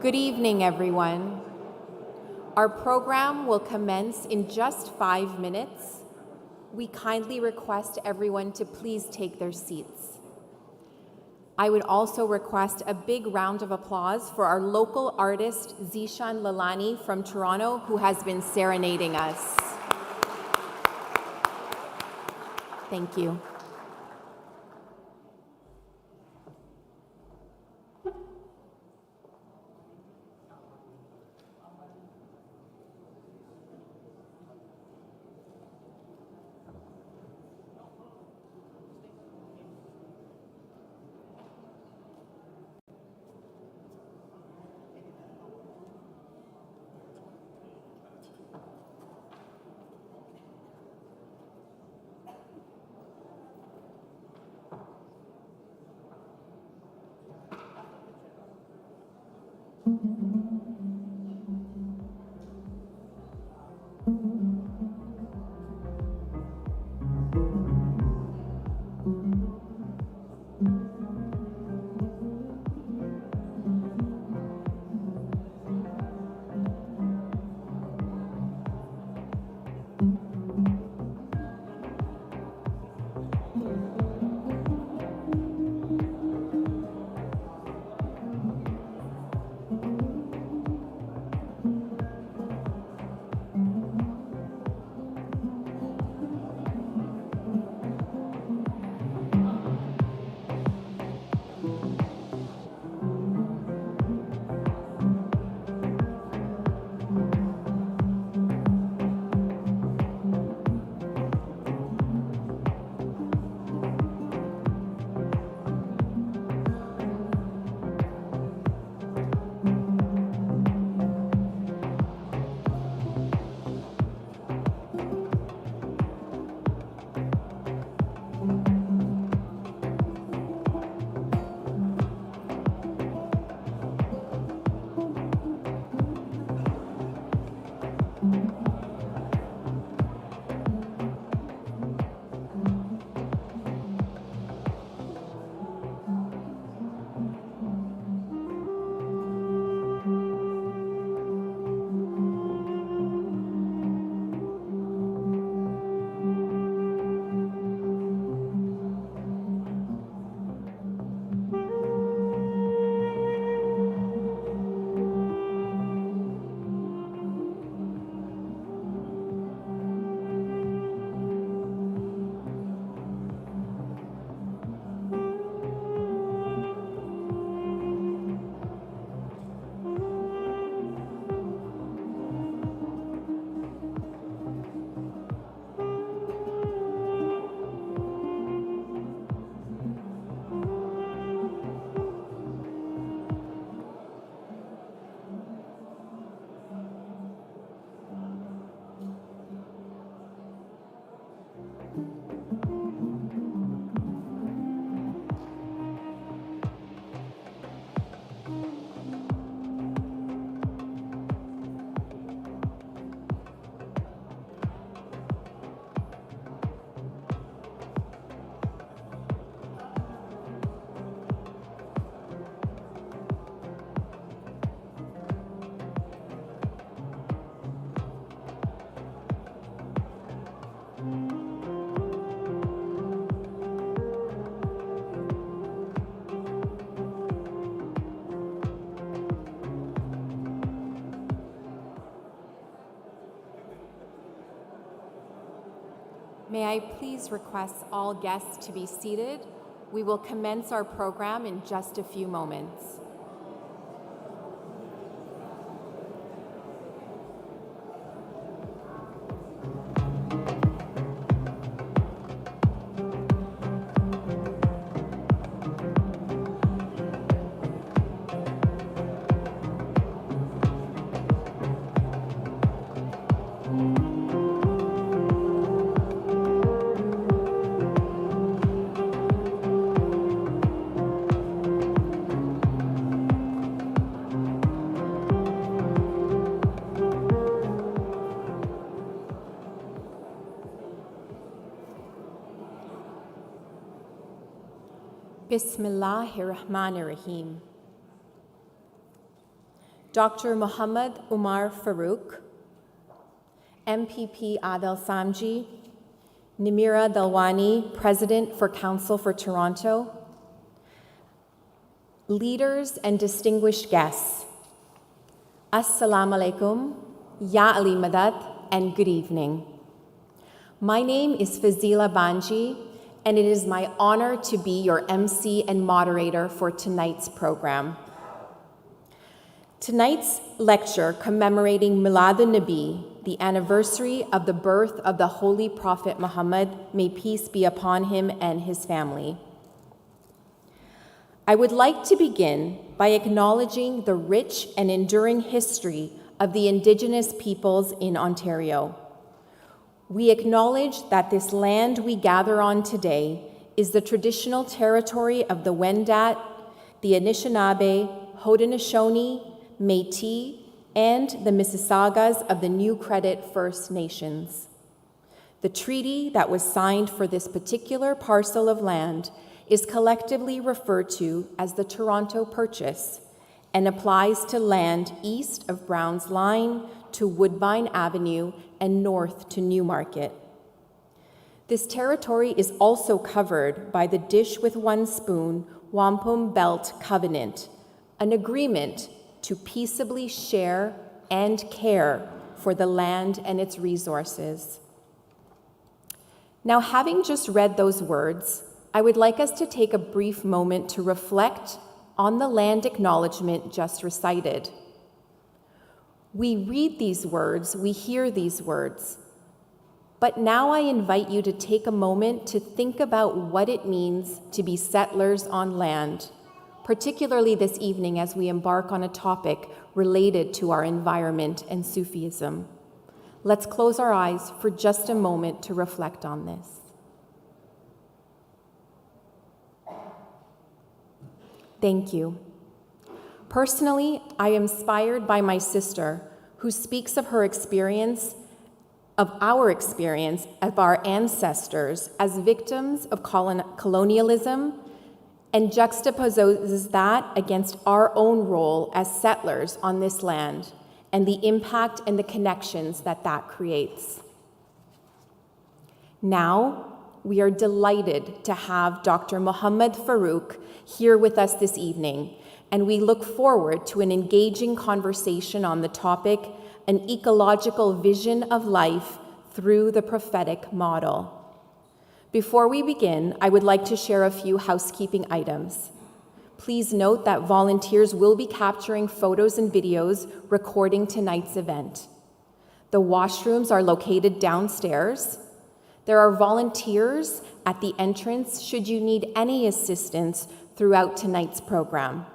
Good evening, everyone. Our program will commence in just 5 minutes. We kindly request everyone to please take their seats. I would also request a big round of applause for our local artist, Zishan Lalani from Toronto, who has been serenading us. Thank you. May I please request all guests to be seated? We will commence our program in just a few moments. Bismillahir Rahmanir Rahim. Dr. Muhammad Umar Faruque, MPP Adel Samji, Nimira Dalwani, President for Council for Toronto, leaders and distinguished guests, Assalamu alaikum, Ya Ali Madad, and good evening. My name is Fazila Banji, and it is my honor to be your MC and moderator for tonight's program. Tonight's lecture, commemorating Milad-un-Nabi, the anniversary of the birth of the Holy Prophet Muhammad, may peace be upon him and his family. I would like to begin by acknowledging the rich and enduring history of the Indigenous peoples in Ontario. We acknowledge that this land we gather on today is the traditional territory of the Wendat, the Anishinaabe, Haudenosaunee, Métis, and the Mississaugas of the New Credit First Nations. The treaty that was signed for this particular parcel of land is collectively referred to as the Toronto Purchase and applies to land east of Brown's Line to Woodbine Avenue and north to Newmarket. This territory is also covered by the Dish with One Spoon Wampum Belt Covenant, an agreement to peaceably share and care for the land and its resources. Now, having just read those words, I would like us to take a brief moment to reflect on the land acknowledgement just recited. We read these words, we hear these words, but now I invite you to take a moment to think about what it means to be settlers on land, particularly this evening as we embark on a topic related to our environment and Sufism. Let's close our eyes for just a moment to reflect on this. Thank you. Personally, I am inspired by my sister, who speaks of her experience, of our ancestors as victims of colonialism, and juxtaposes that against our own role as settlers on this land and the impact and the connections that that creates. Now, we are delighted to have Dr. Muhammad Faruque here with us this evening, and we look forward to an engaging conversation on the topic, an ecological vision of life through the prophetic model. Before we begin, I would like to share a few housekeeping items. Please note that volunteers will be capturing photos and videos recording tonight's event. The washrooms are located downstairs. There are volunteers at the entrance should you need any assistance throughout tonight's program.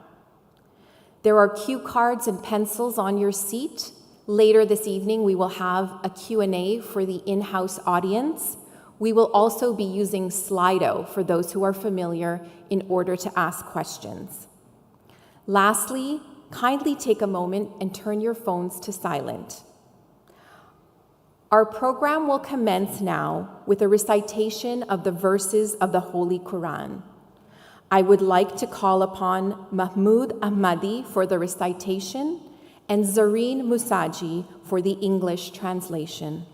There are cue cards and pencils on your seat. Later this evening, we will have a Q&A for the in-house audience. We will also be using Slido for those who are familiar in order to ask questions. Lastly, kindly take a moment and turn your phones to silent. Our program will commence now with a recitation of the verses of the Holy Quran. I would like to call upon Mahmoud Ahmadi for the recitation and Zareen Musaji for the English translation.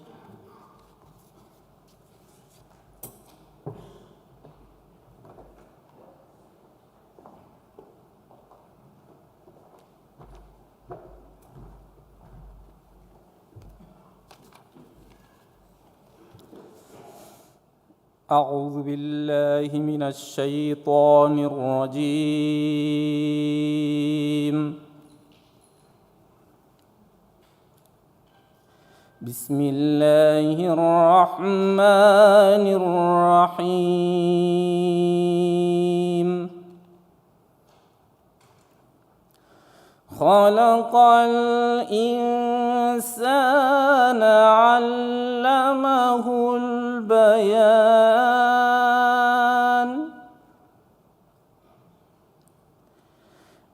أعوذ بالله من الشيطان الرجيم بسم الله الرحمن الرحيم خلق الإنسان علمه البيان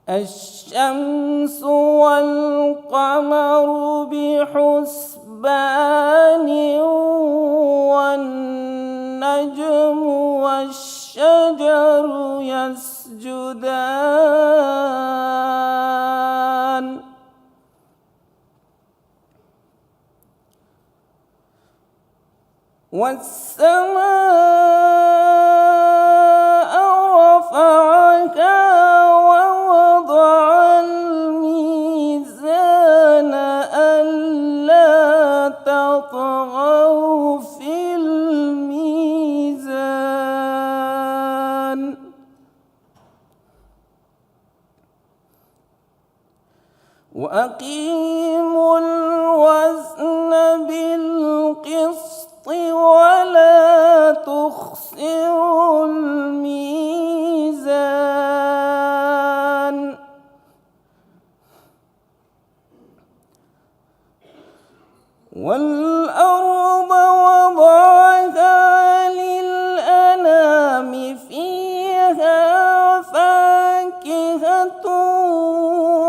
الشمس والقمر بحسبان والنجم والشجر يسجدان والسماء رفعها ووضع الميزان ألا تطغوا في الميزان وأقيموا الوزن بالقسط ولا تخسروا الميزان والأرض وضعها للأنام فيها فاكهة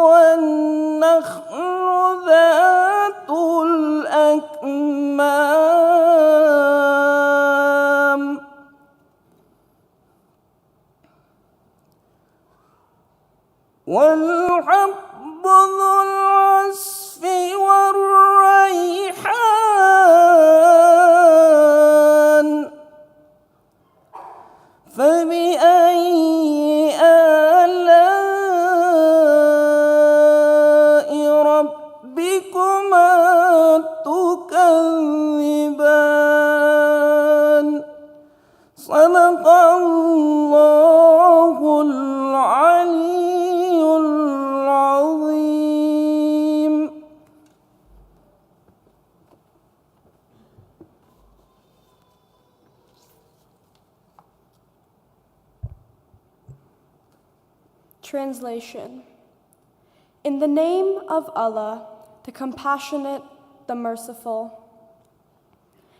والنخل ذات الأكمام والحب ذو العصف والريحان فبأي آلاء ربكما تكذبان صدق الله العلي العظيم. Translation. In the name of Allah, the Compassionate, the Merciful.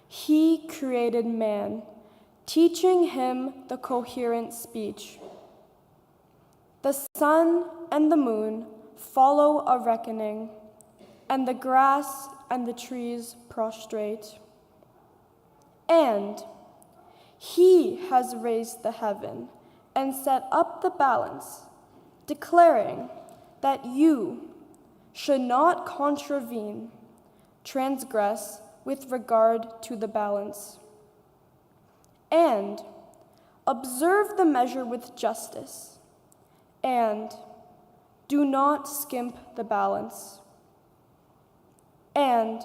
He created man, teaching him the coherent speech. The sun and the moon follow a reckoning, and the grass and the trees prostrate. And he has raised the heaven and set up the balance, declaring that you should not contravene, transgress with regard to the balance. And observe the measure with justice, and do not skimp the balance. And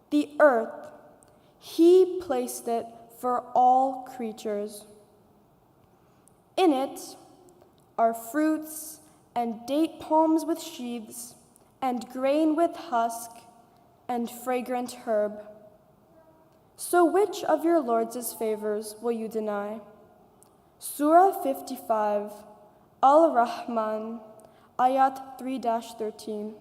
the earth, he placed it for all creatures. In it are fruits and date palms with sheaths, and grain with husk, and fragrant herb. So which of your Lord's favors will you deny? Surah 55, Al-Rahman, Ayat 3-13.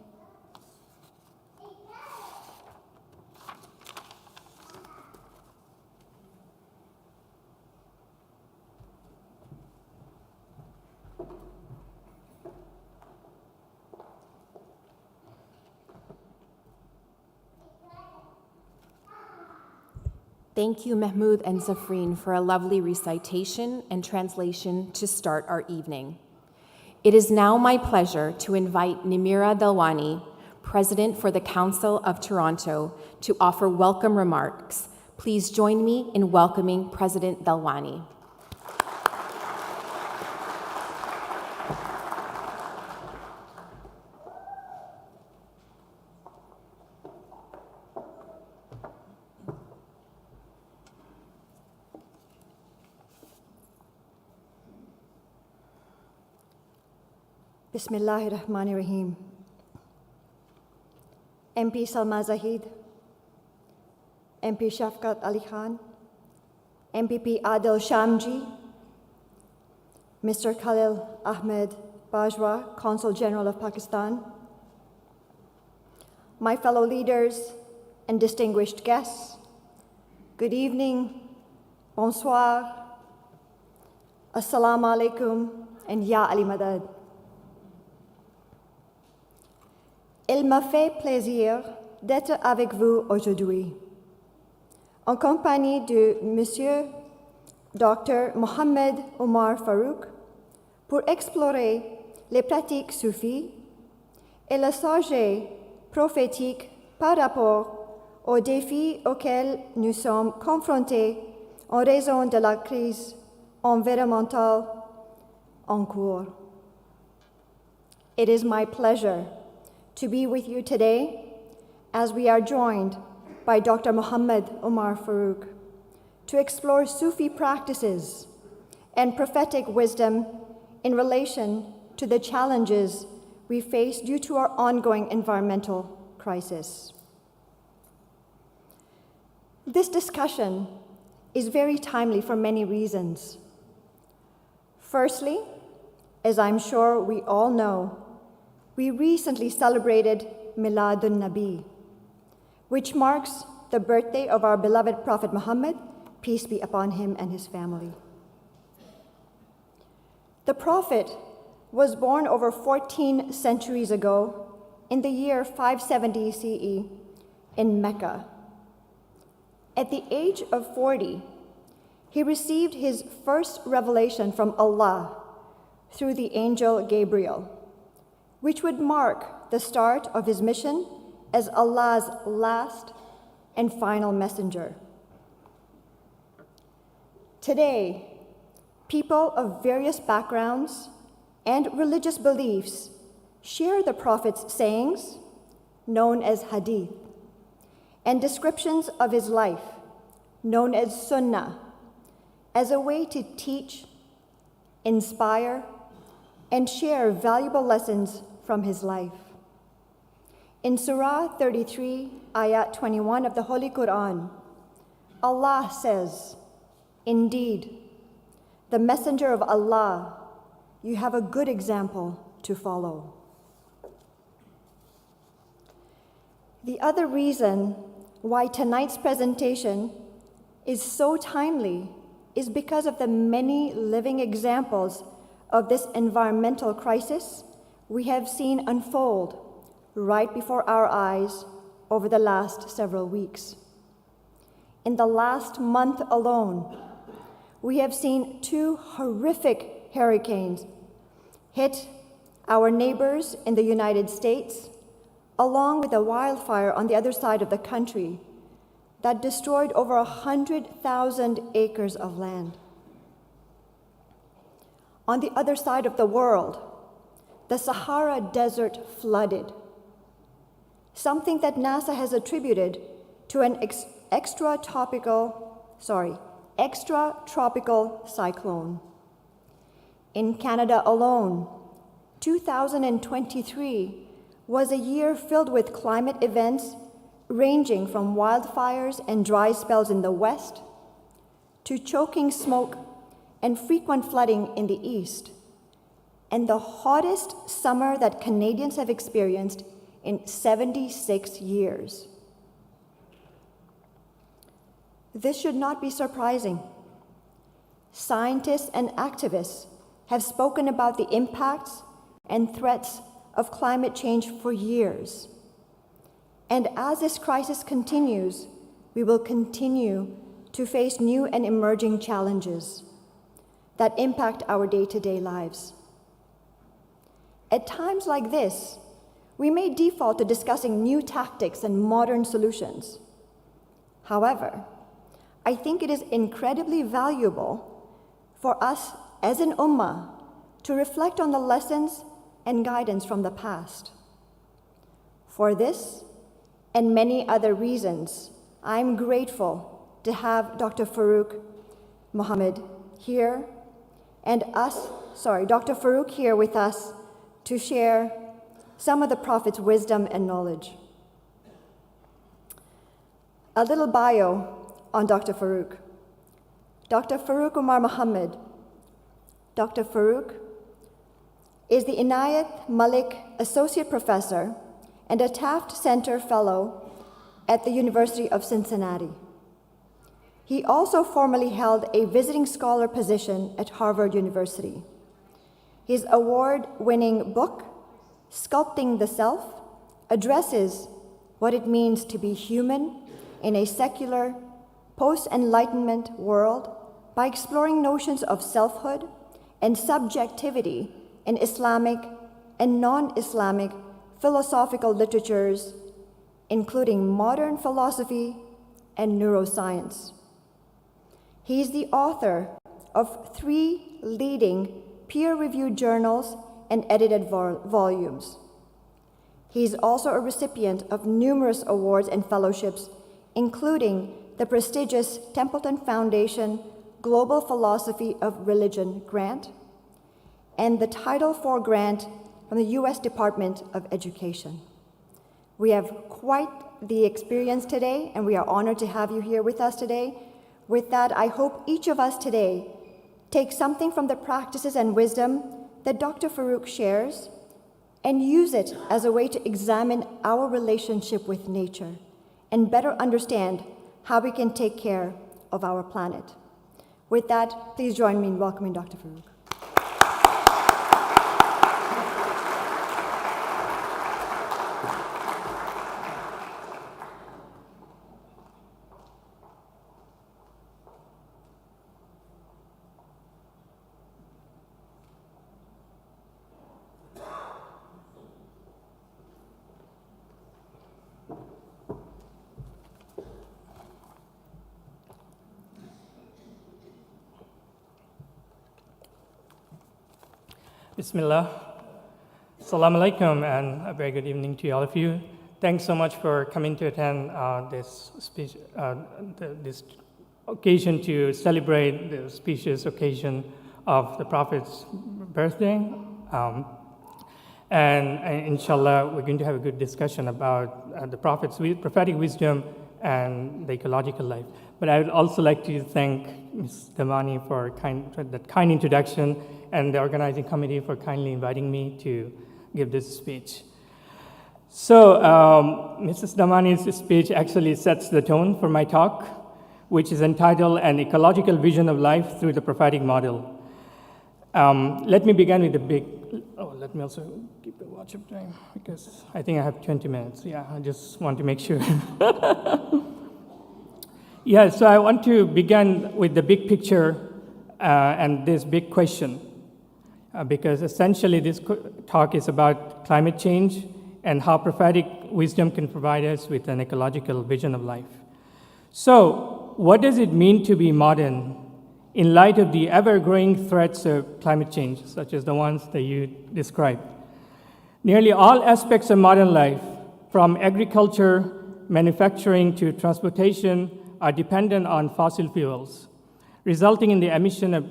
Thank you, Mahmoud and Zafreen, for a lovely recitation and translation to start our evening. It is now my pleasure to invite Nimira Dalwani, President for the Council of Toronto, to offer welcome remarks. Please join me in welcoming President Dalwani. Bismillahirrahmanirrahim. MP Salma Zahid, MP Shafqat Ali Khan, MPP Adil Shamji, Mr. Khalil Ahmed Bajwa, Consul General of Pakistan, my fellow leaders and distinguished guests, good evening, bonsoir, assalamu alaikum, and ya Ali Madad. Il m'a fait plaisir d'être avec vous aujourd'hui, en compagnie de Monsieur Dr. Mohamed Omar Faruque, pour explorer les pratiques soufis et le sujet prophétique par rapport aux défis auxquels nous sommes confrontés en raison de la crise environnementale en cours. It is my pleasure to be with you today as we are joined by Dr. Muhammad Omar Faruque to explore Sufi practices and prophetic wisdom in relation to the challenges we face due to our ongoing environmental crisis. This discussion is very timely for many reasons. Firstly, as I'm sure we all know, we recently celebrated Milad-un-Nabi, which marks the birthday of our beloved Prophet Muhammad, peace be upon him and his family. The Prophet was born over 14 centuries ago in the year 570 CE in Mecca. At the age of 40, he received his first revelation from Allah through the angel Gabriel, which would mark the start of his mission as Allah's last and final messenger. Today, people of various backgrounds and religious beliefs share the Prophet's sayings, known as hadith, and descriptions of his life, known as sunnah, as a way to teach, inspire, and share valuable lessons from his life. In Surah 33, Ayat 21 of the Holy Quran, Allah says, "Indeed, the messenger of Allah, you have a good example to follow." The other reason why tonight's presentation is so timely is because of the many living examples of this environmental crisis we have seen unfold right before our eyes over the last several weeks. In the last month alone, we have seen 2 horrific hurricanes hit our neighbors in the United States, along with a wildfire on the other side of the country that destroyed over 100,000 acres of land. On the other side of the world, the Sahara Desert flooded, something that NASA has attributed to an extratropical cyclone. In Canada alone, 2023 was a year filled with climate events ranging from wildfires and dry spells in the west to choking smoke and frequent flooding in the east, and the hottest summer that Canadians have experienced in 76 years. This should not be surprising. Scientists and activists have spoken about the impacts and threats of climate change for years. And as this crisis continues, we will continue to face new and emerging challenges that impact our day-to-day lives. At times like this, we may default to discussing new tactics and modern solutions. However, I think it is incredibly valuable for us as an ummah to reflect on the lessons and guidance from the past. For this and many other reasons, I'm grateful to have Dr. Faruque Muhammad here Dr. Faruque here with us to share some of the Prophet's wisdom and knowledge. A little bio on Dr. Faruque. Dr. Faruque Omar Muhammad. Dr. Faruque is the Inayat Malik Associate Professor and a Taft Center Fellow at the University of Cincinnati. He also formerly held a visiting scholar position at Harvard University. His award-winning book, Sculpting the Self, addresses what it means to be human in a secular, post-enlightenment world by exploring notions of selfhood and subjectivity in Islamic and non-Islamic philosophical literatures including modern philosophy and neuroscience. He is the author of 3 leading peer-reviewed journals and edited volumes. He is also a recipient of numerous awards and fellowships, including the prestigious Templeton Foundation Global Philosophy of Religion grant and the Title IV grant from the U.S. Department of Education. We have quite the experience today, and we are honored to have you here with us today. With that, I hope each of us today takes something from the practices and wisdom that Dr. Faruque shares and use it as a way to examine our relationship with nature and better understand how we can take care of our planet. With that, please join me in welcoming Dr. Faruque. Bismillah. Assalamu alaikum, and a very good evening to all of you. Thanks so much for coming to attend this occasion to celebrate the auspicious occasion of the Prophet's birthday. And inshallah, we're going to have a good discussion about the Prophet's prophetic wisdom and the ecological life. But I would also like to thank Ms. Damani for that kind introduction, and the organizing committee for kindly inviting me to give this speech. So Mrs. Damani's speech actually sets the tone for my talk, which is entitled An Ecological Vision of Life Through the Prophetic Model. Let me begin with let me also keep the watch up time, because I think I have 20 minutes. Yeah, I just want to make sure. Yeah, so I want to begin with the big picture and this big question. Because essentially this talk is about climate change and how prophetic wisdom can provide us with an ecological vision of life. So, what does it mean to be modern in light of the ever-growing threats of climate change, such as the ones that you described? Nearly all aspects of modern life, from agriculture, manufacturing to transportation, are dependent on fossil fuels, resulting in the emission of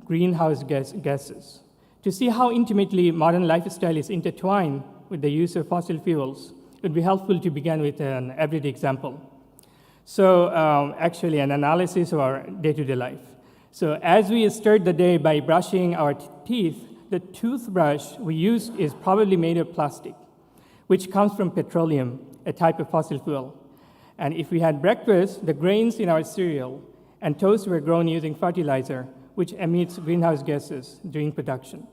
greenhouse gases. To see how intimately modern lifestyle is intertwined with the use of fossil fuels, it would be helpful to begin with an everyday example. So actually an analysis of our day-to-day life. So as we start the day by brushing our teeth, the toothbrush we use is probably made of plastic, which comes from petroleum, a type of fossil fuel. And if we had breakfast, the grains in our cereal and toast were grown using fertilizer, which emits greenhouse gases during production.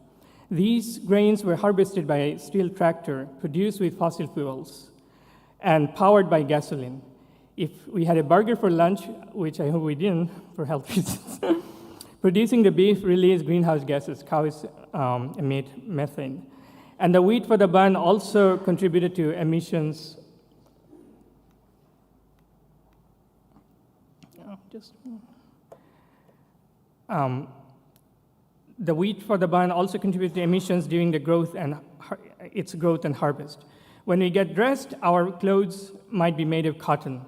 These grains were harvested by a steel tractor produced with fossil fuels and powered by gasoline. If we had a burger for lunch, which I hope we didn't for health reasons, producing the beef released greenhouse gases. Cows emit methane. And the wheat for the bun also contributed to emissions. The wheat for the bun also contributes to emissions during the its growth and harvest. When we get dressed, our clothes might be made of cotton,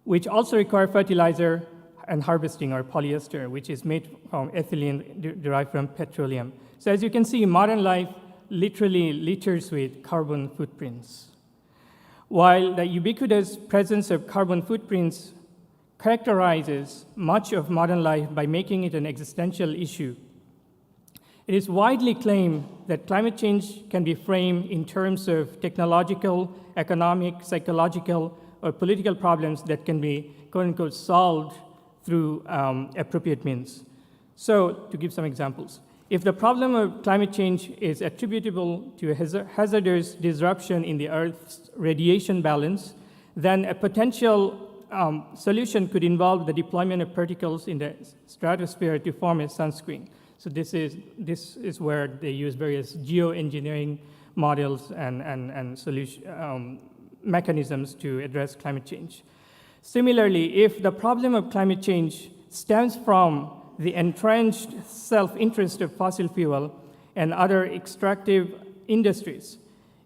which also require fertilizer and harvesting, or polyester, which is made from ethylene derived from petroleum. So as you can see, modern life literally litters with carbon footprints. While the ubiquitous presence of carbon footprints characterizes much of modern life by making it an existential issue, it is widely claimed that climate change can be framed in terms of technological, economic, psychological, or political problems that can be, quote-unquote, solved through appropriate means. So, to give some examples, if the problem of climate change is attributable to a hazardous disruption in the Earth's radiation balance, then a potential solution could involve the deployment of particles in the stratosphere to form a sunscreen. So this is where they use various geoengineering models and mechanisms to address climate change. Similarly, if the problem of climate change stems from the entrenched self-interest of fossil fuel and other extractive industries,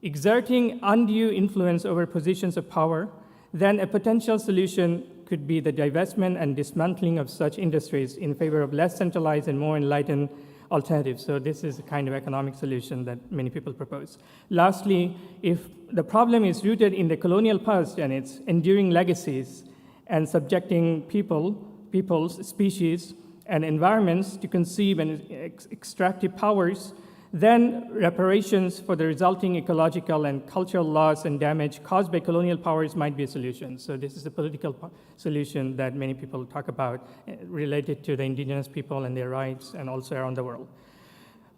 exerting undue influence over positions of power, then a potential solution could be the divestment and dismantling of such industries in favor of less centralized and more enlightened alternatives. So this is a kind of economic solution that many people propose. Lastly, if the problem is rooted in the colonial past and its enduring legacies and subjecting peoples, species, and environments to conceive and extractive powers, then reparations for the resulting ecological and cultural loss and damage caused by colonial powers might be a solution. So this is a political solution that many people talk about related to the indigenous people and their rights and also around the world.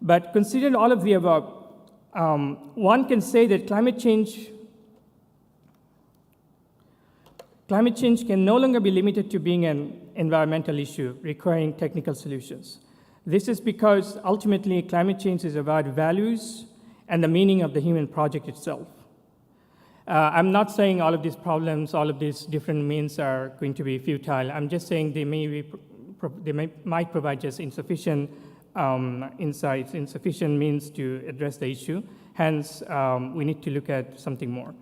But considering all of the above, one can say that climate change can no longer be limited to being an environmental issue requiring technical solutions. This is because ultimately climate change is about values and the meaning of the human project itself. I'm not saying all of these problems, all of these different means are going to be futile. I'm just saying they might provide just insufficient insights, insufficient means to address the issue. Hence, we need to look at something more.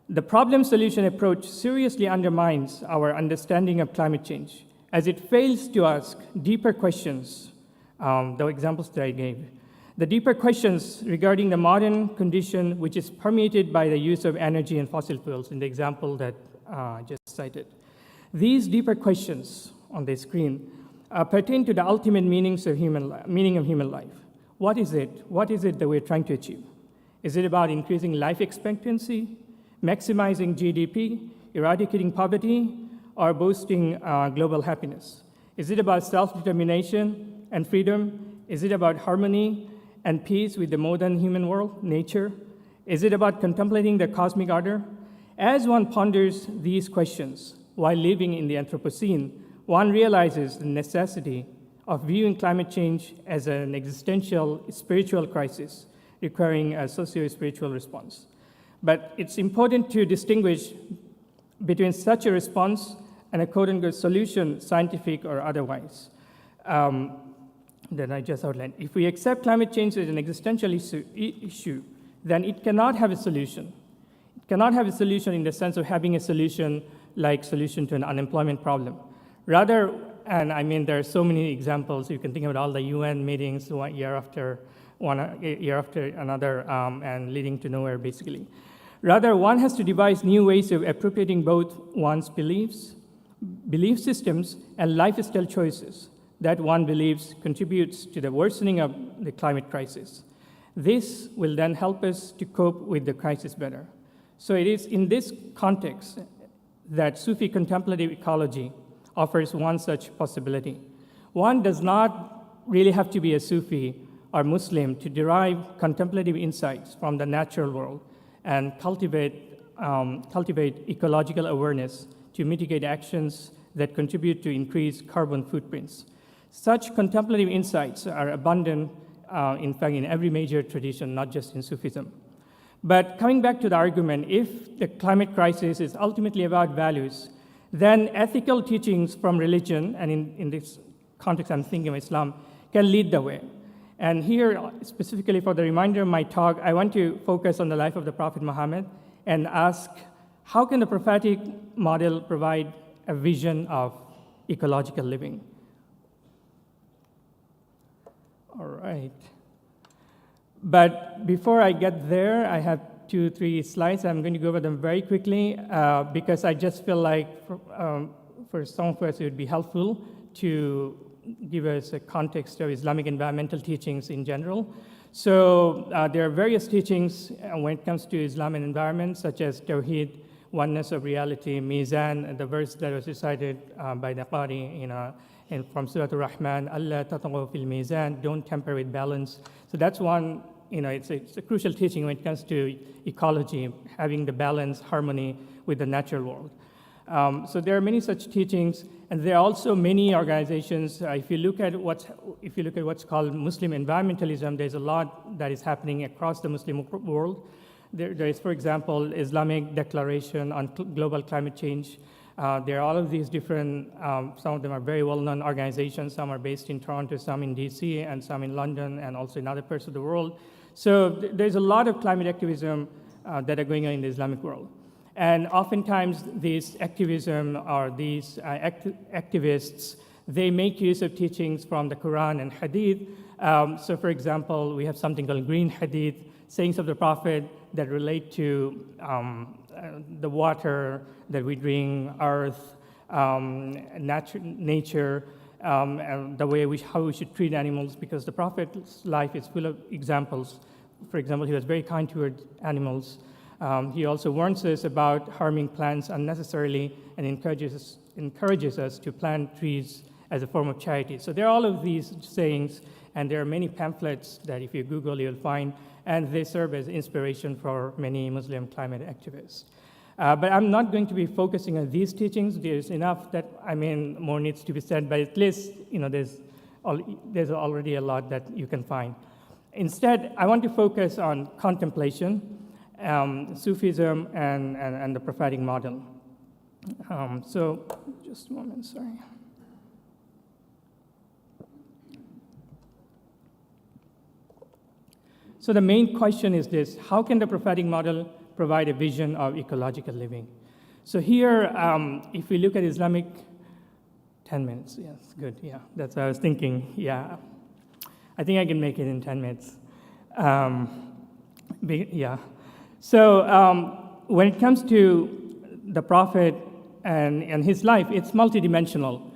The problem-solution approach seriously undermines our understanding of climate change, as it fails to ask deeper questions, the examples that I gave. The deeper questions regarding the modern condition, which is permeated by the use of energy and fossil fuels, in the example that I just cited. These deeper questions on the screen pertain to the ultimate meaning of human life. What is it? What is it that we're trying to achieve? Is it about increasing life expectancy, maximizing GDP, eradicating poverty, or boosting global happiness? Is it about self-determination and freedom? Is it about harmony and peace with the modern human world, nature? Is it about contemplating the cosmic order? As one ponders these questions while living in the Anthropocene, one realizes the necessity of viewing climate change as an existential spiritual crisis requiring a socio-spiritual response. But it's important to distinguish between such a response and a quote-unquote solution, scientific or otherwise, that I just outlined. If we accept climate change as an existential issue, then it cannot have a solution. It cannot have a solution in the sense of having a solution like solution to an unemployment problem. Rather, and I mean, there are so many examples. You can think about all the UN meetings one year after another, and leading to nowhere, basically. Rather, one has to devise new ways of appropriating both one's beliefs, belief systems, and lifestyle choices that one believes contributes to the worsening of the climate crisis. This will then help us to cope with the crisis better. So it is in this context that Sufi contemplative ecology offers one such possibility. One does not really have to be a Sufi or Muslim to derive contemplative insights from the natural world and cultivate ecological awareness to mitigate actions that contribute to increased carbon footprints. Such contemplative insights are abundant, in fact, in every major tradition, not just in Sufism. But coming back to the argument, if the climate crisis is ultimately about values, then ethical teachings from religion, and in this context I'm thinking of Islam, can lead the way. And here, specifically for the remainder of my talk, I want to focus on the life of the Prophet Muhammad and ask, how can the prophetic model provide a vision of ecological living? All right. But before I get there, I have 2-3 slides. I'm going to go over them very quickly because I just feel like for some of us it would be helpful to give us a context of Islamic environmental teachings in general. So there are various teachings when it comes to Islam and environment, such as Tawheed, oneness of reality, Mizan, and the verse that was recited by the Qari from Surah Al-Rahman, Allah tataghaw fil Mizan, don't tamper with balance. So that's one, it's a crucial teaching when it comes to ecology, having the balance, harmony with the natural world. So there are many such teachings, and there are also many organizations. If you look at what's called Muslim environmentalism, there's a lot that is happening across the Muslim world. There is, for example, Islamic Declaration on Global Climate Change. There are all of these different, some of them are very well-known organizations. Some are based in Toronto, some in DC, and some in London, and also in other parts of the world. So there's a lot of climate activism that are going on in the Islamic world. And oftentimes, these activism or these activists, they make use of teachings from the Quran and Hadith. So for example, we have something called green Hadith, sayings of the Prophet that relate to the water that we drink, earth, nature, and the way how we should treat animals, because the Prophet's life is full of examples. For example, he was very kind toward animals. He also warns us about harming plants unnecessarily and encourages us to plant trees as a form of charity. So there are all of these sayings, and there are many pamphlets that if you Google, you'll find, and they serve as inspiration for many Muslim climate activists. But I'm not going to be focusing on these teachings. There's enough that, more needs to be said, but at least, there's already a lot that you can find. Instead, I want to focus on contemplation, Sufism, and the prophetic model. So, just a moment, sorry. So the main question is this: how can the prophetic model provide a vision of ecological living? So here, if we look at Islamic, 10 minutes, yes, good, yeah, that's what I was thinking, yeah. I think I can make it in 10 minutes. Yeah. So when it comes to the Prophet and his life, it's multidimensional.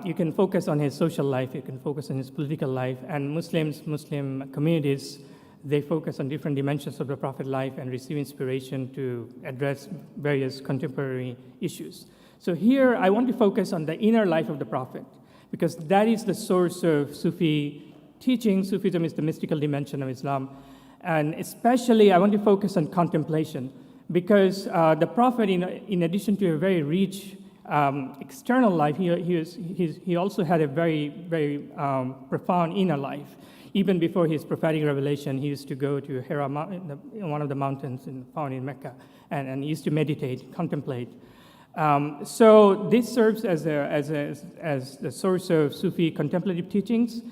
You can focus on his social life, you can focus on his political life, and Muslim communities, they focus on different dimensions of the Prophet life and receive inspiration to address various contemporary issues. So here, I want to focus on the inner life of the Prophet, because that is the source of Sufi teaching. Sufism is the mystical dimension of Islam. And especially, I want to focus on contemplation, because the Prophet, in addition to a very rich external life, he also had a very, very profound inner life. Even before his prophetic revelation, he used to go to Hira, one of the mountains found in Mecca, and he used to meditate, contemplate. So this serves as the source of Sufi contemplative teachings,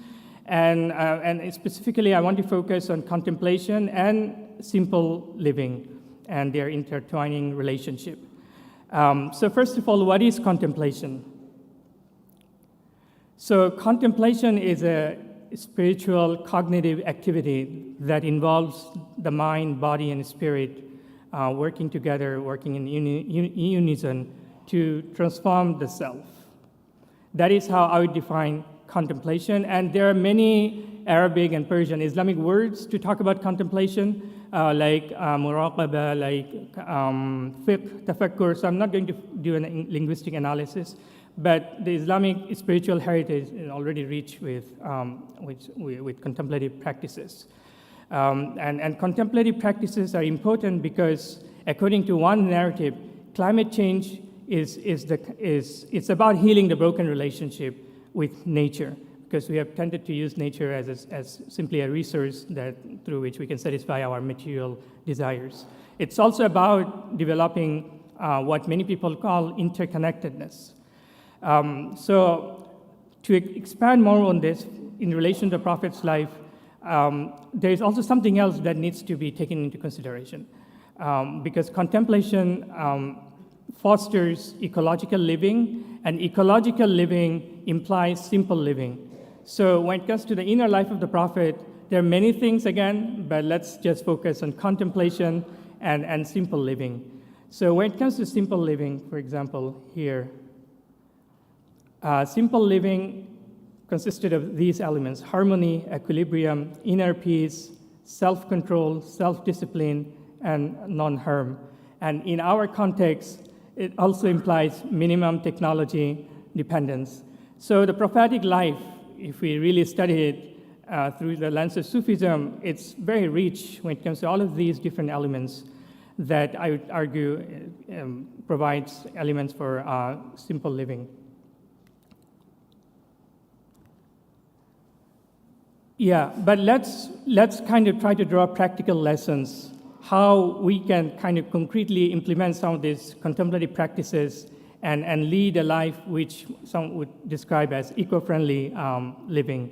and specifically, I want to focus on contemplation and simple living and their intertwining relationship. So first of all, what is contemplation? So contemplation is a spiritual cognitive activity that involves the mind, body, and spirit working together, working in unison to transform the self. That is how I would define contemplation, and there are many Arabic and Persian Islamic words to talk about contemplation, like muraqaba, like fiqh, tafakkur. So I'm not going to do a linguistic analysis, but the Islamic spiritual heritage is already rich with contemplative practices. And contemplative practices are important because, according to one narrative, climate change it's about healing the broken relationship with nature, because we have tended to use nature as simply a resource through which we can satisfy our material desires. It's also about developing what many people call interconnectedness. So to expand more on this in relation to the Prophet's life, there is also something else that needs to be taken into consideration, because contemplation fosters ecological living, and ecological living implies simple living. So when it comes to the inner life of the Prophet, there are many things again, but let's just focus on contemplation and simple living. So when it comes to simple living, for example, here, simple living consisted of these elements: harmony, equilibrium, inner peace, self-control, self-discipline, and non-harm. And in our context, it also implies minimum technology dependence. So the prophetic life, if we really study it through the lens of Sufism, it's very rich when it comes to all of these different elements that I would argue provides elements for simple living. Yeah, but let's kind of try to draw practical lessons how we can kind of concretely implement some of these contemplative practices and lead a life which some would describe as eco-friendly living.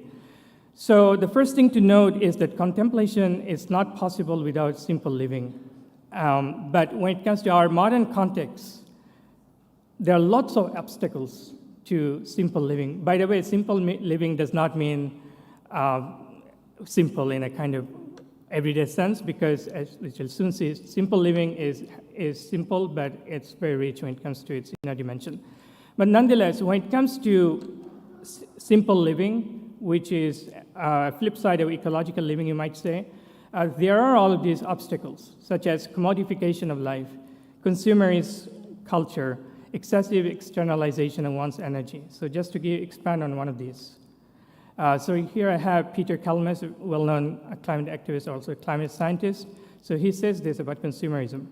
So the first thing to note is that contemplation is not possible without simple living. But when it comes to our modern context, there are lots of obstacles to simple living. By the way, simple living does not mean simple in a kind of everyday sense, because as we shall soon see, simple living is simple, but it's very rich when it comes to its inner dimension. But nonetheless, when it comes to simple living, which is a flip side of ecological living, you might say, there are all of these obstacles, such as commodification of life, consumerist culture, excessive externalization of one's energy. So just to expand on one of these. So here I have Peter Kalmus, a well-known climate activist, also a climate scientist. So he says this about consumerism.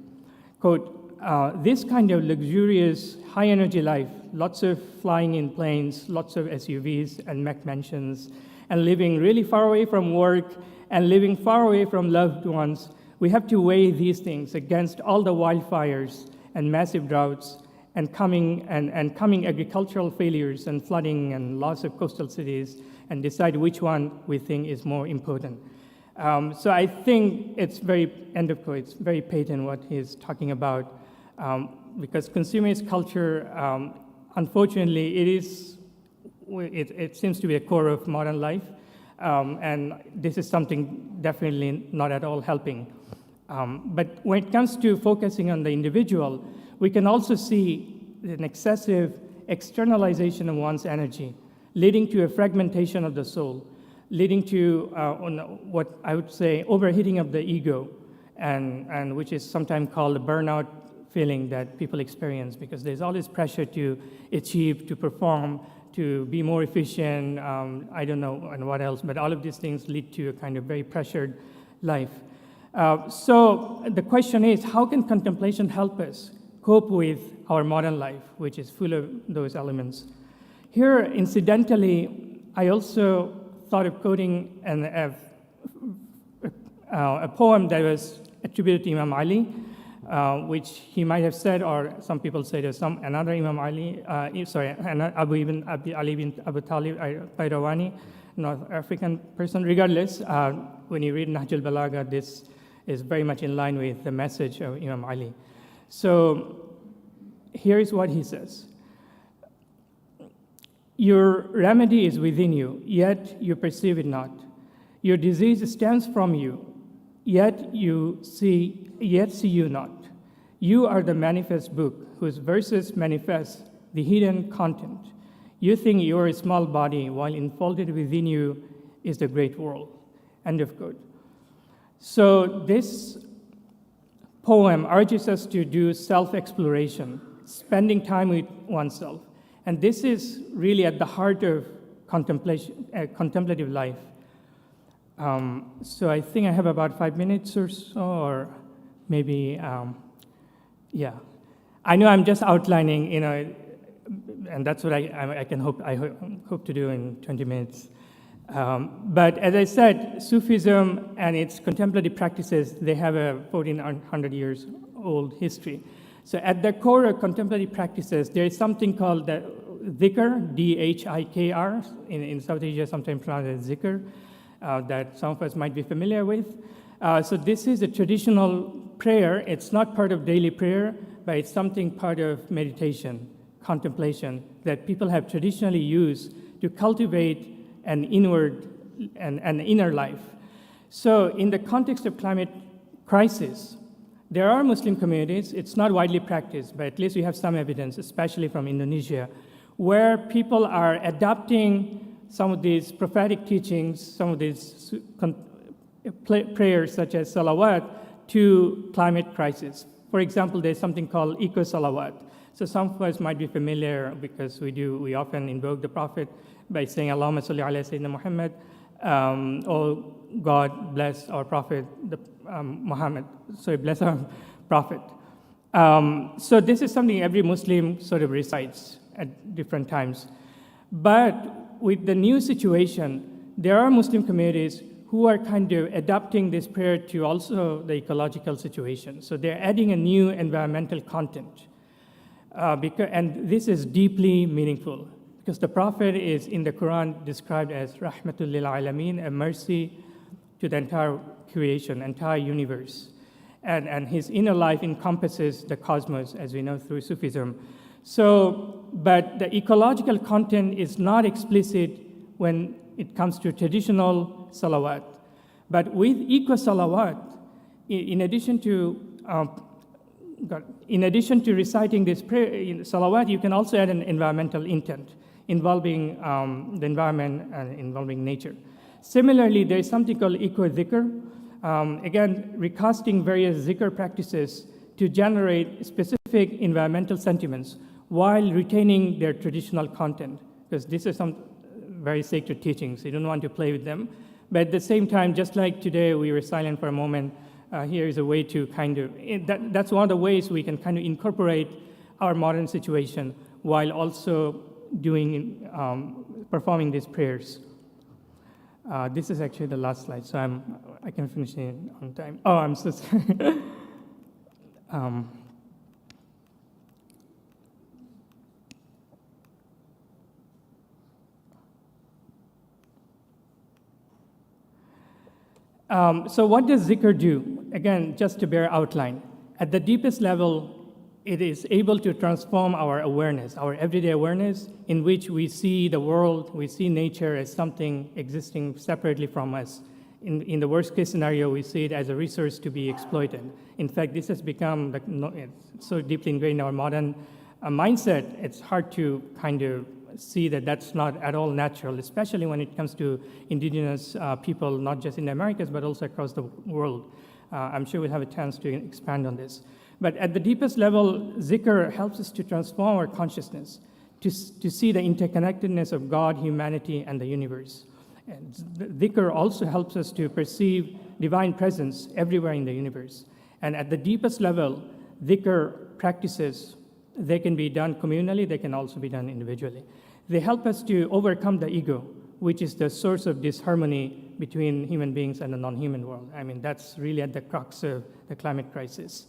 Quote, this kind of luxurious, high-energy life, lots of flying in planes, lots of SUVs and Mac mansions, and living really far away from work and living far away from loved ones, we have to weigh these things against all the wildfires and massive droughts and coming agricultural failures and flooding and loss of coastal cities, and decide which one we think is more important. So I think it's very, end of quote, it's very patent what he's talking about, because consumerist culture, unfortunately, it seems to be a core of modern life, and this is something definitely not at all helping. But when it comes to focusing on the individual, we can also see an excessive externalization of one's energy, leading to a fragmentation of the soul, leading to what I would say overheating of the ego, and which is sometimes called the burnout feeling that people experience, because there's all this pressure to achieve, to perform, to be more efficient, I don't know, and what else, but all of these things lead to a kind of very pressured life. So the question is, how can contemplation help us cope with our modern life, which is full of those elements? Here, incidentally, I also thought of quoting a poem that was attributed to Imam Ali, which he might have said, or some people say there's another Imam Ali, Ali ibn Abu Talib Qayrawani, North African person. Regardless, when you read Nahj al-Balagha, this is very much in line with the message of Imam Ali. So here is what he says. Your remedy is within you, yet you perceive it not. Your disease stems from you, yet see you not. You are the manifest book, whose verses manifest the hidden content. You think you are a small body, while enfolded within you is the great world. End of quote. So this poem urges us to do self-exploration, spending time with oneself. And this is really at the heart of contemplative life. So I think I have about 5 minutes or so, or maybe, yeah. I know I'm just outlining, and that's what I hope to do in 20 minutes. But as I said, Sufism and its contemplative practices, they have a 1400 years old history. So at the core of contemplative practices, there is something called the dhikr, D-H-I-K-R, in South Asia sometimes pronounced as zikr, that some of us might be familiar with. So this is a traditional prayer. It's not part of daily prayer, but it's something part of meditation, contemplation, that people have traditionally used to cultivate an inner life. So in the context of climate crisis, there are Muslim communities, it's not widely practiced, but at least we have some evidence, especially from Indonesia, where people are adopting some of these prophetic teachings, some of these prayers such as salawat to climate crisis. For example, there's something called eco-salawat. So some of us might be familiar because we often invoke the Prophet by saying, Allahumma salli ala Sayyidina Muhammad, oh God, bless our Prophet, bless our Prophet. So this is something every Muslim sort of recites at different times. But with the new situation, there are Muslim communities who are kind of adapting this prayer to also the ecological situation. So they're adding a new environmental content. And this is deeply meaningful because the Prophet is in the Quran described as Rahmatul lil Alameen, a mercy to the entire creation, entire universe. And his inner life encompasses the cosmos, as we know through Sufism. So, but the ecological content is not explicit when it comes to traditional salawat. But with eco-salawat, in addition to reciting this prayer, salawat, you can also add an environmental intent involving the environment and involving nature. Similarly, there is something called eco-dhikr. Again, recasting various zikr practices to generate specific environmental sentiments while retaining their traditional content, because this is some very sacred teachings. You don't want to play with them. But at the same time, just like today we were silent for a moment, here is a way to kind of, that's one of the ways we can kind of incorporate our modern situation while also doing, performing these prayers. This is actually the last slide, so I can finish it on time. Oh, I'm so sorry. So what does zikr do? Again, just to bear outline. At the deepest level, it is able to transform our awareness, our everyday awareness, in which we see the world, we see nature as something existing separately from us. In the worst case scenario, we see it as a resource to be exploited. In fact, this has become it's so deeply ingrained in our modern mindset, it's hard to kind of see that that's not at all natural, especially when it comes to indigenous people, not just in the Americas, but also across the world. I'm sure we'll have a chance to expand on this. But at the deepest level, zikr helps us to transform our consciousness, to see the interconnectedness of God, humanity, and the universe. And zikr also helps us to perceive divine presence everywhere in the universe. And at the deepest level, zikr practices, they can be done communally, they can also be done individually. They help us to overcome the ego, which is the source of disharmony between human beings and the non-human world. I mean, that's really at the crux of the climate crisis.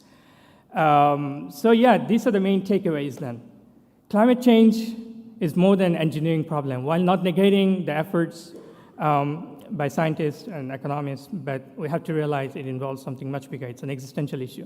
So yeah, these are the main takeaways then. Climate change is more than an engineering problem, while not negating the efforts by scientists and economists, but we have to realize it involves something much bigger. It's an existential issue.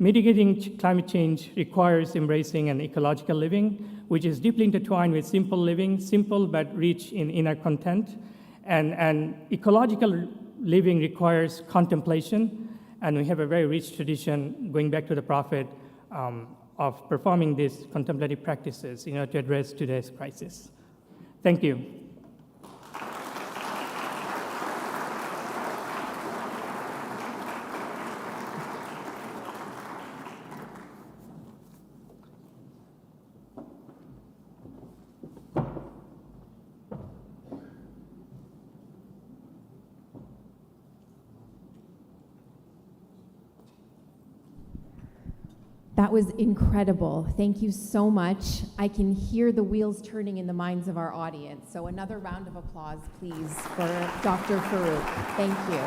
Mitigating climate change requires embracing an ecological living, which is deeply intertwined with simple living, simple but rich in inner content. And ecological living requires contemplation, and we have a very rich tradition, going back to the Prophet, of performing these contemplative practices in order to address today's crisis. Thank you. That was incredible. Thank you so much. I can hear the wheels turning in the minds of our audience. So another round of applause, please, for Dr. Faruque. Thank you.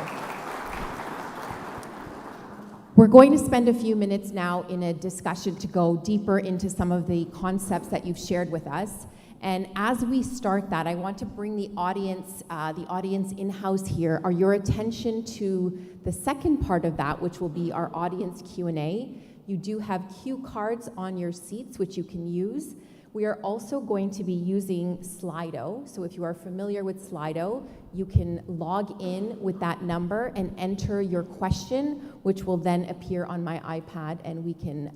We're going to spend a few minutes now in a discussion to go deeper into some of the concepts that you've shared with us. And as we start that, I want to bring the audience in-house here, your attention to the second part of that, which will be our audience Q&A. You do have cue cards on your seats, which you can use. We are also going to be using Slido. So if you are familiar with Slido, you can log in with that number and enter your question, which will then appear on my iPad, and we can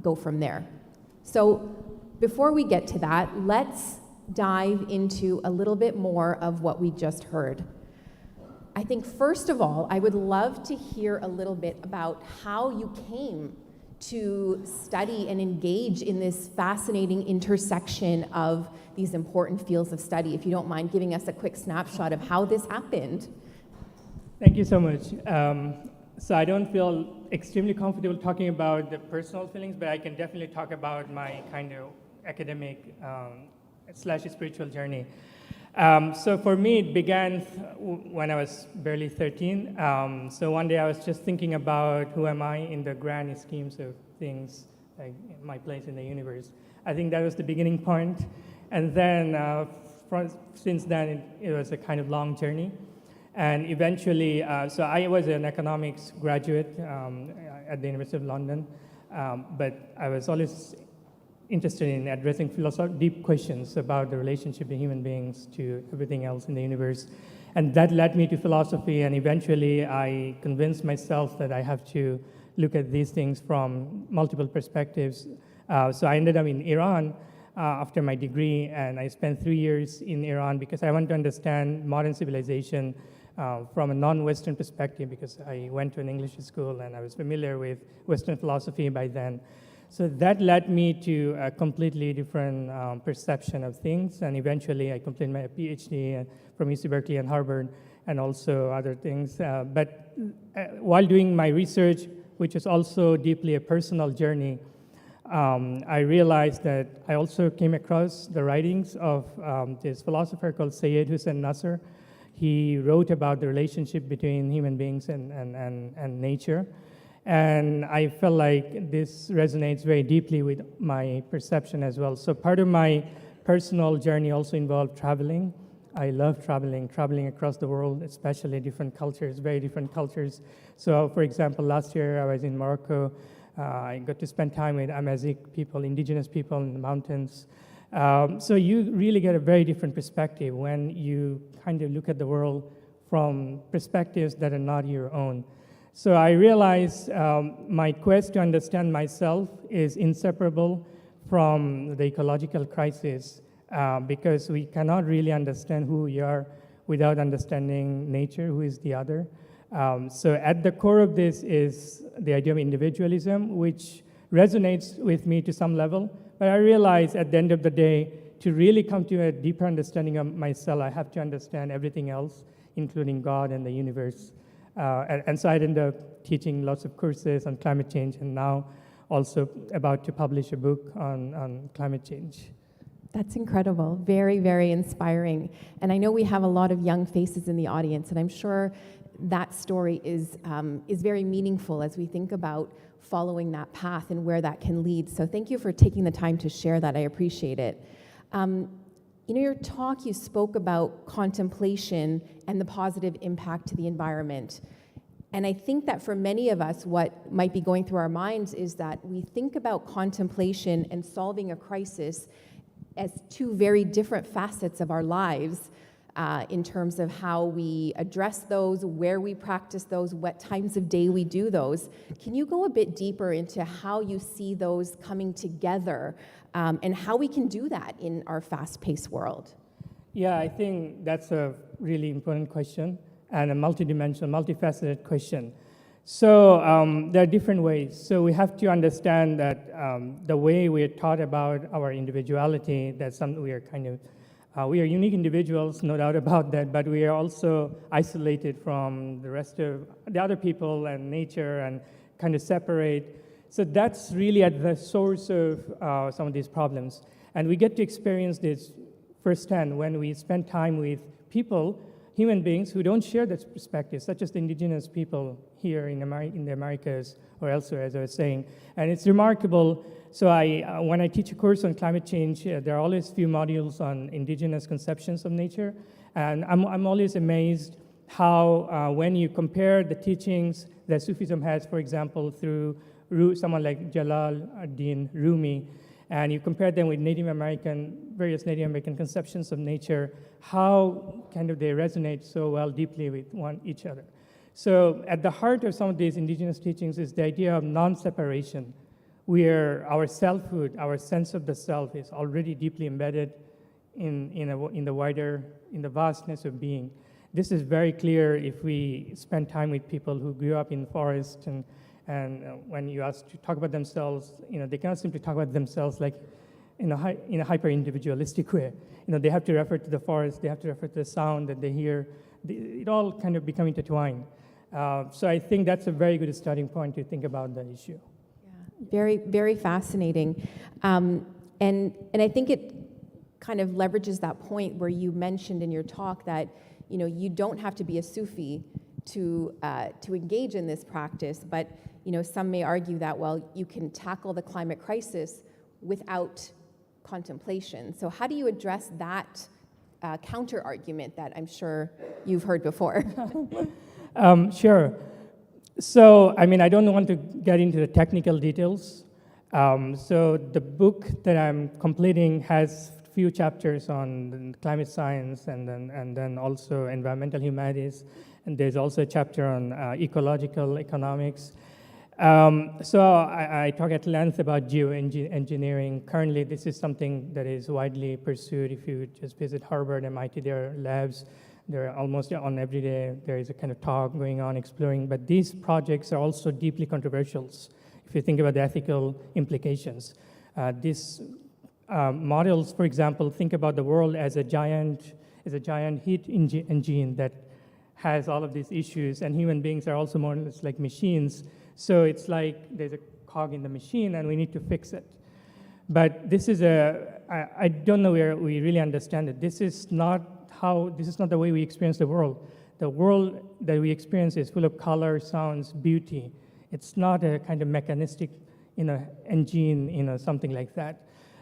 go from there. So before we get to that, let's dive into a little bit more of what we just heard. I think first of all, I would love to hear a little bit about how you came to study and engage in this fascinating intersection of these important fields of study. If you don't mind giving us a quick snapshot of how this happened. Thank you so much. So I don't feel extremely comfortable talking about the personal feelings, but I can definitely talk about my kind of academic / spiritual journey. So for me, it began when I was barely 13. So one day I was just thinking about who am I in the grand schemes of things, like my place in the universe. I think that was the beginning point. And then since then, it was a kind of long journey. And eventually, so I was an economics graduate at the University of London, but I was always interested in addressing deep questions about the relationship of human beings to everything else in the universe. And that led me to philosophy, and eventually I convinced myself that I have to look at these things from multiple perspectives. So I ended up in Iran after my degree, and I spent 3 years in Iran because I wanted to understand modern civilization from a non-Western perspective, because I went to an English school and I was familiar with Western philosophy by then. So that led me to a completely different perception of things, and eventually I completed my PhD from UC Berkeley and Harvard, and also other things. But while doing my research, which is also deeply a personal journey, I realized that I also came across the writings of this philosopher called Syed Hussein Nasr. He wrote about the relationship between human beings and nature. And I felt like this resonates very deeply with my perception as well. So part of my personal journey also involved traveling. I love traveling across the world, especially different cultures, very different cultures. So for example, last year I was in Morocco. I got to spend time with Amazigh people, indigenous people in the mountains. So you really get a very different perspective when you kind of look at the world from perspectives that are not your own. So I realized my quest to understand myself is inseparable from the ecological crisis, because we cannot really understand who we are without understanding nature, who is the other. So at the core of this is the idea of individualism, which resonates with me to some level. But I realize at the end of the day, to really come to a deeper understanding of myself, I have to understand everything else, including God and the universe. And so I ended up teaching lots of courses on climate change, and now also about to publish a book on climate change. That's incredible. Very, very inspiring. And I know we have a lot of young faces in the audience, and I'm sure that story is very meaningful as we think about following that path and where that can lead. So thank you for taking the time to share that. I appreciate it. You know, your talk, you spoke about contemplation and the positive impact to the environment. And I think that for many of us, what might be going through our minds is that we think about contemplation and solving a crisis as two very different facets of our lives, in terms of how we address those, where we practice those, what times of day we do those. Can you go a bit deeper into how you see those coming together, and how we can do that in our fast-paced world? Yeah, I think that's a really important question and a multidimensional, multifaceted question. So there are different ways. So we have to understand that the way we are taught about our individuality, that's something we are kind of we are unique individuals, no doubt about that, but we are also isolated from the rest of the other people and nature and kind of separate. So that's really at the source of some of these problems. And we get to experience this firsthand when we spend time with people, human beings who don't share this perspective, such as the indigenous people here in the Americas or elsewhere, as I was saying. And it's remarkable. So when I teach a course on climate change, there are always few modules on indigenous conceptions of nature. And I'm always amazed how when you compare the teachings that Sufism has, for example, through someone like Jalal ad-Din Rumi, and you compare them with various Native American conceptions of nature, how kind of they resonate so well deeply with each other. So at the heart of some of these indigenous teachings is the idea of non-separation, where our selfhood, our sense of the self, is already deeply embedded in the vastness of being. This is very clear if we spend time with people who grew up in forests, and when you ask to talk about themselves, they cannot simply talk about themselves like in a hyper-individualistic way. They have to refer to the forest, they have to refer to the sound that they hear. It all kind of become intertwined. So I think that's a very good starting point to think about that issue. Yeah, very, very fascinating. And I think it kind of leverages that point where you mentioned in your talk that, you know, you don't have to be a Sufi to engage in this practice, but, you know, some may argue that, well, you can tackle the climate crisis without contemplation. So how do you address that counter argument that I'm sure you've heard before? Sure. So, I mean, I don't want to get into the technical details. So the book that I'm completing has few chapters on climate science and then also environmental humanities, and there's also a chapter on ecological economics. So I talk at length about geoengineering. Currently, this is something that is widely pursued. If you just visit Harvard, MIT, there are labs. They're almost on every day. There is a kind of talk going on, exploring. But these projects are also deeply controversial. If you think about the ethical implications, these models, for example, think about the world as a giant heat engine that has all of these issues, and human beings are also more or less like machines. So it's like there's a cog in the machine, and we need to fix it. But this is I don't know where we really understand it. This is not the way we experience the world. The world that we experience is full of color, sounds, beauty. It's not a kind of mechanistic, engine, something like that.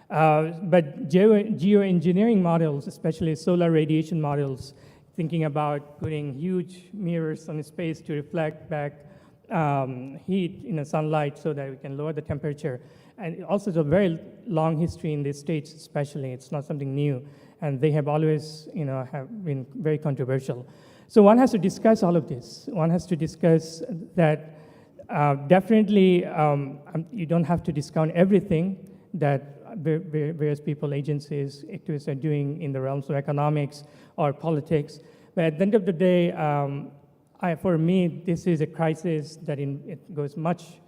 But geoengineering models, especially solar radiation models, thinking about putting huge mirrors on space to reflect back heat in the sunlight so that we can lower the temperature. And also it's a very long history in the States especially. It's not something new. And they have always, have been very controversial. So one has to discuss all of this. One has to discuss that definitely you don't have to discount everything that various people, agencies, activists are doing in the realms of economics or politics. But at the end of the day, for me, this is a crisis that it goes much,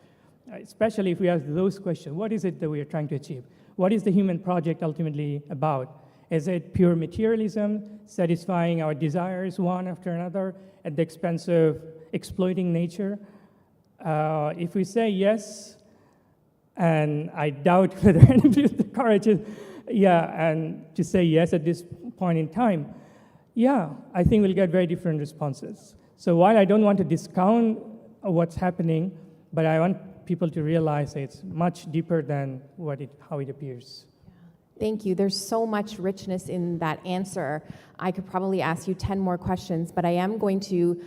especially if we ask those questions. What is it that we are trying to achieve? What is the human project ultimately about? Is it pure materialism, satisfying our desires one after another at the expense of exploiting nature? If we say yes, and I doubt whether anybody has the courage, and to say yes at this point in time, I think we'll get very different responses. So while I don't want to discount what's happening, but I want people to realize that it's much deeper than how it appears. Thank you. There's so much richness in that answer. I could probably ask you 10 more questions, but I am going to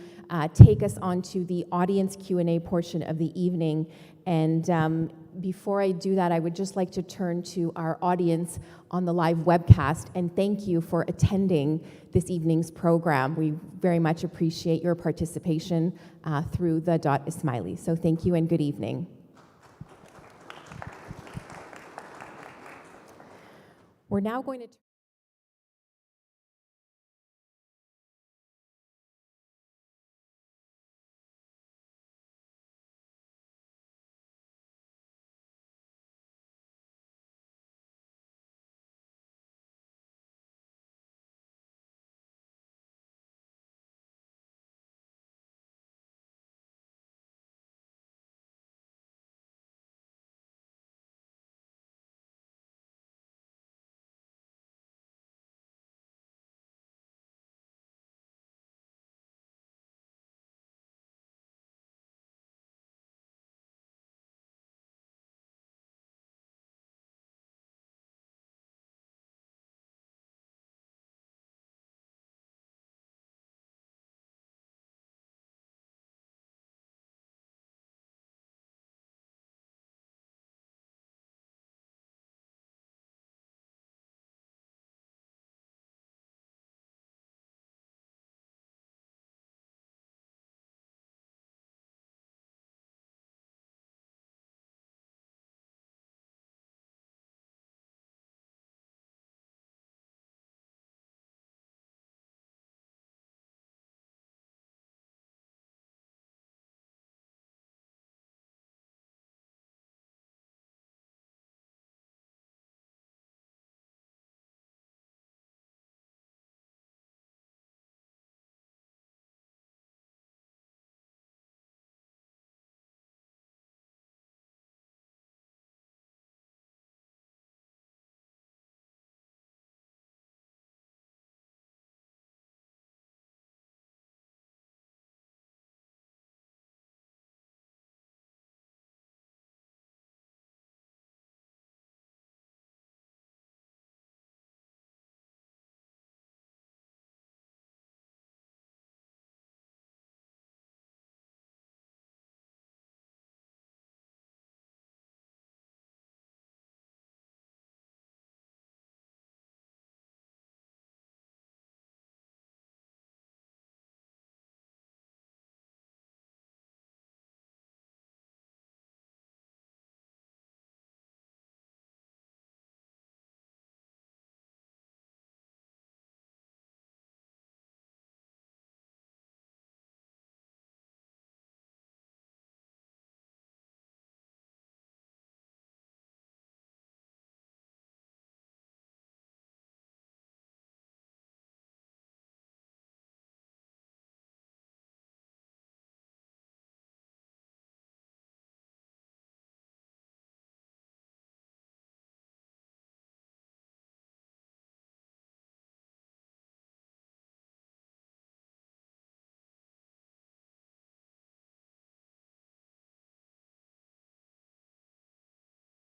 take us on to the audience Q&A portion of the evening. And before I do that, I would just like to turn to our audience on the live webcast and thank you for attending this evening's program. We very much appreciate your participation through the Ismaili. So thank you and good evening. We're now going to